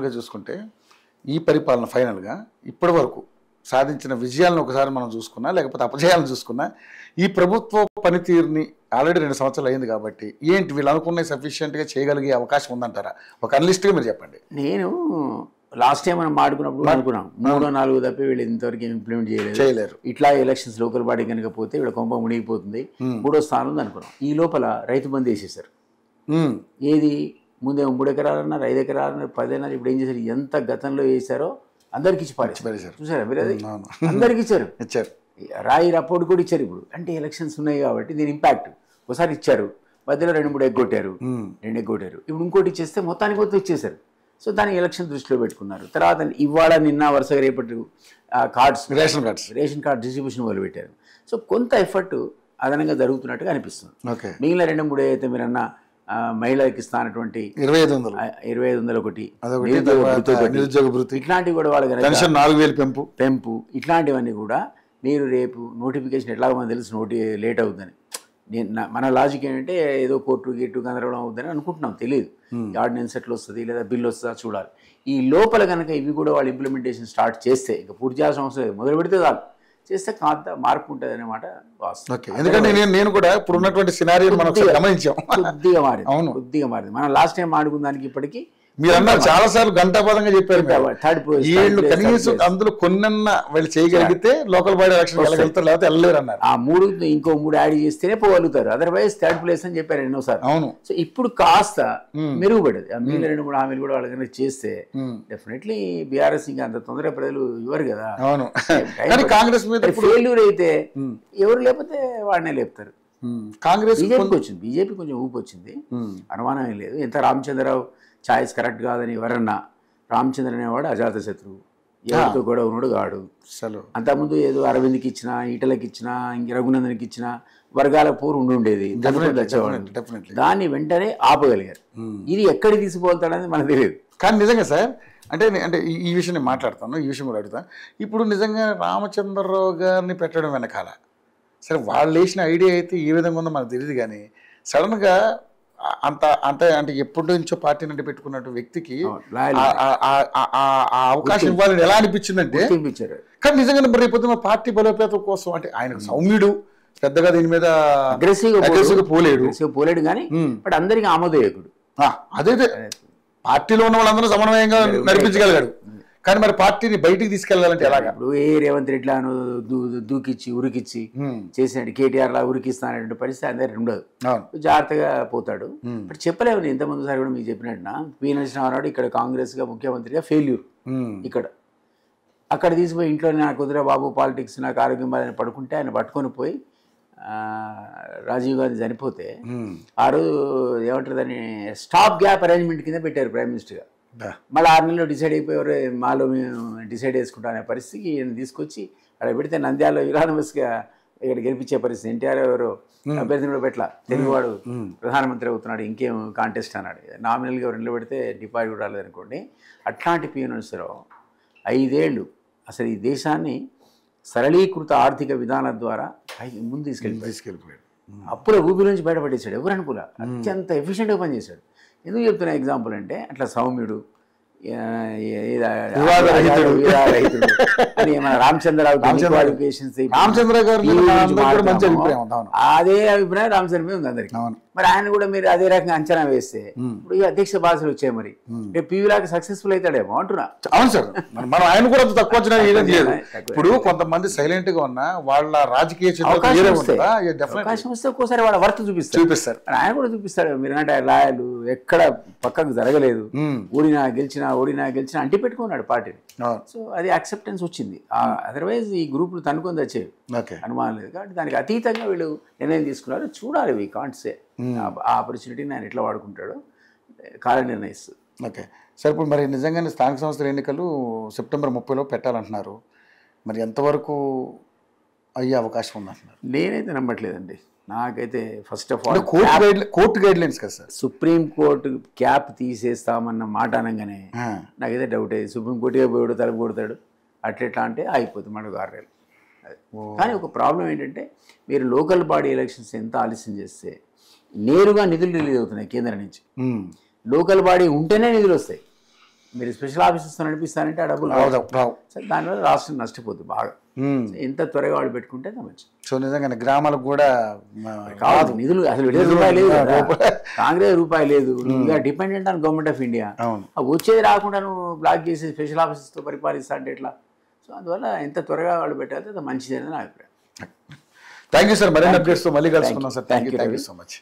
మామూలుగా చూసుకుంటే ఈ పరిపాలన ఫైనల్గా ఇప్పటి వరకు సాధించిన విజయాలను ఒకసారి మనం చూసుకున్నా లేకపోతే అపజయాలను చూసుకున్నా ఈ ప్రభుత్వ పనితీరుని ఆల్రెడీ 2 సంవత్సరాలు అయింది కాబట్టి ఏంటి వీళ్ళు అనుకున్న సఫిషియెంట్గా చేయగలిగే అవకాశం ఉందంటారా? ఒక అనలిస్ట్గా మీరు చెప్పండి. నేను లాస్ట్ టైం మనం మాట్లాడుకున్నప్పుడు అనుకున్నాం 3-4 తప్పి వీళ్ళు ఇంతవరకు ఇంప్లిమెంట్ చేయలేరు. ఇట్లా ఎలక్షన్స్ లోకల్ బాడీ కనుక పోతే వీళ్ళ కొంప మునిగిపోతుంది, 3వ స్థానం ఉంది అనుకున్నాం. ఈ లోపల రైతు బంధు వేసేసారు. ఏది ముందే 3 ఎకరాలన్నారు, 5 ఎకరాలన్నారు, 10 అన్నారు. ఇప్పుడు ఏం చేశారు? ఎంత గతంలో వేసారో అందరికి ఇచ్చి పారేసారు. చూసారా మీరు? అది అందరికి ఇచ్చారు. రాయి రపోర్ట్ కూడా ఇచ్చారు. ఇప్పుడు అంటే ఎలక్షన్స్ ఉన్నాయి కాబట్టి దీని ఇంపాక్ట్ ఒకసారి ఇచ్చారు, మధ్యలో 2-3 ఎగ్గొట్టారు, 2 ఎగ్గొట్టారు. ఇప్పుడు ఇంకోటి ఇచ్చేస్తే మొత్తానికి మొత్తం ఇచ్చేసారు. సో దాన్ని ఎలక్షన్ దృష్టిలో పెట్టుకున్నారు. తర్వాత ఇవాళ నిన్న వరుసగా రేపటి కార్డ్స్, రేషన్ కార్డ్ డిస్ట్రిబ్యూషన్ మొదలుపెట్టారు. సో కొంత ఎఫర్ట్ అదనంగా జరుగుతున్నట్టుగా అనిపిస్తుంది. మిగిలిన 2-3 అయితే మీరు అన్న మహిళలకు ఇస్తానటువంటి 2500 ఒకటి, నిరుద్యోగ భృతి, ఇట్లాంటివి కూడా వాళ్ళకి 4000 పెంపు, ఇట్లాంటివన్నీ కూడా మీరు రేపు నోటిఫికేషన్ ఎట్లాగో మనకు తెలుసు లేట్ అవుతుందని. మన లాజిక్ ఏంటంటే ఏదో కోర్టు గేటు గందరగోళం అవుతుందని అనుకుంటున్నాం, తెలియదు. ఆర్డినెన్స్ ఎట్లా వస్తుంది లేదా బిల్ వస్తుందా చూడాలి. ఈ లోపల కనుక ఇవి కూడా వాళ్ళు ఇంప్లిమెంటేషన్ స్టార్ట్ చేస్తే ఇంకా పూర్తి చేయాల్సిన అవసరం లేదు, మొదలు పెడితే చాలు, చేస్తే కాంత మార్పు ఉంటుంది అన్నమాట వాస్తవం. ఎందుకంటే నేను కూడా ఇప్పుడు ఉన్నటువంటి సినారియో మనం గమనించాం, కొద్దిగా మారింది. మనం లాస్ట్ టైం ఆడుకున్న దానికి ఇప్పటికీ మీరు అన్నారు చాలా సార్లు గంటాపదంగా చెప్పారు. వీళ్ళు కనీసం అందులో కొన్నన్న వాళ్ళు చేయగలిగితే లోకల్ బాడీ ఎలక్షన్ వెళ్ళగలుగుతారు, లేకపోతే వెళ్ళలేరు అన్నారు. ఆ 3 ఇంకో 3 యాడ్ చేస్తేనే పోగలుగుతారు, అదర్వైజ్ థర్డ్ ప్లేస్ అని చెప్పారు ఎన్నోసార్లు. అవును. సో ఇప్పుడు కాస్త మెరుగుపడేది. మిగిలిన 2-3 హామీలు కూడా వాళ్ళకన్నా చేస్తే డెఫినెట్లీ బీఆర్ఎస్ ఇంకా అంత తొందరగా ప్రజలు ఇవ్వరు కదా. అవును. కాంగ్రెస్ మీద ఫెయిల్యూర్ అయితే ఎవరు లేకపోతే వాడినే లేపుతారు. కాంగ్రెస్ బీజేపీ కొంచెం ఊపి వచ్చింది, అనుమానం ఏం లేదు. ఎంత రామచంద్రరావు చాయిస్ కరెక్ట్ కాదని ఎవరన్నా, రామచంద్ర అనేవాడు అజాత శత్రువు, ఎవరితో గొడవ ఉన్నాడు గాడు. అంతకుముందు ఏదో అరవింద్కి ఇచ్చినా, ఈటలకి ఇచ్చినా, ఇంక రఘునందన్కి ఇచ్చినా వర్గాల పోరు ఉండేది, దాన్ని వెంటనే ఆపగలిగారు. ఇది ఎక్కడికి తీసుకుపోతాడని మనకు తెలియదు. కానీ నిజంగా సార్ అంటే ఈ విషయం నేను మాట్లాడతాను, ఈ విషయం కూడా అడుగుతాను. ఇప్పుడు నిజంగా రామచంద్రరావు గారిని పెట్టడం వెనకాల సరే వాళ్ళు వేసిన ఐడియా అయితే ఏ విధంగా ఉందో మనకు తెలియదు, కానీ సడన్గా అంటే ఎప్పటి నుంచో పార్టీ నుండి పెట్టుకున్నట్టు వ్యక్తికి అవకాశం ఇవ్వాలని ఎలా అనిపించిందంటే, కానీ నిజంగా రేపు పార్టీ బలోపేతం కోసం అంటే ఆయనకు సౌమ్యుడు, పెద్దగా దీని మీద అగ్రెసివ్గా పోలేడు కానీ బట్ అందరికి ఆమోదయోగుడు. అదే పార్టీలో ఉన్న వాళ్ళందరూ సమన్వయంగా నడిపించగలిగాడు. కానీ మరి పార్టీని బయటికి తీసుకెళ్లాలంటే ఎలాగా? ఇప్పుడు రేవంత్ రెడ్డిలాను దూకిచ్చి ఉరికిచ్చి చేసినట్టు కేటీఆర్ లా ఉరికిస్తానటువంటి పరిస్థితి అందరికి ఉండదు, జాగ్రత్తగా పోతాడు. బట్ చెప్పలేము. ఇంతకుముందు సార్ కూడా మీకు చెప్పినట్టున పి నరసింహారావు ఇక్కడ కాంగ్రెస్ గా ముఖ్యమంత్రిగా ఫెయిల్యూర్, ఇక్కడ అక్కడ తీసిపోయి ఇంట్లో నాకు కుదిరే బాబు పాలిటిక్స్ నాకు ఆరోగ్యం బాధని పడుకుంటే ఆయన పట్టుకొని పోయి రాజీవ్ గాంధీ చనిపోతే ఆ రోజు ఏమంటారు దాన్ని స్టాప్ గ్యాప్ అరేంజ్మెంట్ కింద పెట్టారు ప్రైమ్ మినిస్టర్గా. మళ్ళీ 6 నెలల్లో డిసైడ్ అయిపోయారు, మాలో మేము డిసైడ్ చేసుకుంటాం అనే పరిస్థితికి ఈయన తీసుకొచ్చి అక్కడ పెడితే నంద్యాలలో యునానిమస్గా ఇక్కడ గెలిపించే పరిస్థితి. ఎన్టీఆర్ ఎవరు అభ్యర్థిని కూడా పెట్టలా, తెలుగువాడు ప్రధానమంత్రి అవుతున్నాడు, ఇంకేం కాంటెస్ట్ అన్నాడు. నామినల్గా ఎవరు నిలబెడితే డిపాజిట్ కూడా రాలేదు అనుకోండి. అట్లాంటి పి నరసింహారావు 5 ఏళ్ళు అసలు ఈ దేశాన్ని సరళీకృత ఆర్థిక విధానం ద్వారా ముందు తీసుకెళ్ళిపోయాడు. అప్పుల ఊపి నుంచి బయటపడేశాడు. ఎవరు అనుకూల అత్యంత ఎఫిషియెంట్గా పనిచేశాడు. ఎందుకు చెప్తున్నా ఎగ్జాంపుల్ అంటే అట్లా సౌమ్యుడు, రామచంద్రరావు అదే అభిప్రాయం రామచంద్ర మీద ఉంది అందరికి. మరి ఆయన కూడా మీరు అదే రకంగా అంచనా వేస్తే ఇప్పుడు ఈ అధ్యక్ష భాషలు వచ్చాయి, మరి రేపు పీవీలాగా సక్సెస్ఫుల్ అవుతాడేమో అంటున్నా. అవును సార్, మనం ఆయన కూడా తక్కువ ఇప్పుడు కొంతమంది సైలెంట్ గా ఉన్నా వాళ్ళ రాజకీయ అవకాశం వస్తే ఒక్కోసారి వాళ్ళ వర్క్ చూపిస్తారు, ఆయన కూడా చూపిస్తాడు. మీరు అంటే లాయర్లు ఎక్కడ పక్కకు జరగలేదు, ఓడినా గెలిచినా అంటి పెట్టుకున్నాడు పార్టీని. సో అది యాక్సెప్టెన్స్ వచ్చింది. అదర్వైజ్ ఈ గ్రూపులు తనుకొని వచ్చేవి, అనుమానం లేదు. కాబట్టి దానికి అతీతంగా వీళ్ళు నిర్ణయం తీసుకున్నారు. చూడాలి, వీ కాంట్ సే ఆ ఆపర్చునిటీని ఆయన ఎట్లా వాడుకుంటాడో కాలం నిర్ణయిస్తుంది. ఓకే సార్, ఇప్పుడు మరి నిజంగానే స్థానిక సంస్థల ఎన్నికలు సెప్టెంబర్ 30లో పెట్టాలంటున్నారు. మరి ఎంతవరకు అయ్యే అవకాశం ఉందంటున్నారు? నేనైతే నమ్మట్లేదండి. నాకైతే first of all court guide lines కదా సార్, సుప్రీంకోర్టు క్యాప్ తీసేస్తామన్న మాట అనగానే నాకైతే డౌట్ అయ్యింది. సుప్రీంకోర్టుగా పోయాడు, తలుపు కొడతాడు, అట్లెట్లా అంటే అయిపోతుంది మనకు 6 నెలలు. కానీ ఒక ప్రాబ్లం ఏంటంటే మీరు లోకల్ బాడీ ఎలక్షన్స్ ఎంత ఆలస్యం చేస్తే నేరుగా నిధులు రిలీజ్ అవుతున్నాయి కేంద్రం నుంచి. లోకల్ బాడీ ఉంటేనే నిధులు వస్తాయి. మీరు స్పెషల్ ఆఫీసర్స్ నడిపిస్తానంటే ఆ డబ్బులు రావు. సరే దానివల్ల రాష్ట్రం నష్టపోతుంది బాగా. ఎంత త్వరగా వాళ్ళు పెట్టుకుంటే అంత మంచిది. సో నిజంగానే గ్రామాలకు కూడా కాదు నిధులు అసలు రూపాయి లేదు కదా. కాంగ్రెస్ రూపాయి లేదు. Dependent on government of India. వచ్చేది రాకుండా నువ్వు బ్లాక్ చేసి స్పెషల్ ఆఫీసర్స్తో పరిపాలిస్తా అంటే ఎట్లా? సో అందువల్ల ఎంత త్వరగా వాళ్ళు పెట్టాలి అంత మంచిది అనేది నా అభిప్రాయం. Thank you sir. మరిన్ని అప్డేట్స్తో మళ్ళీ కలుసుకుందాం sir. Thank you so much.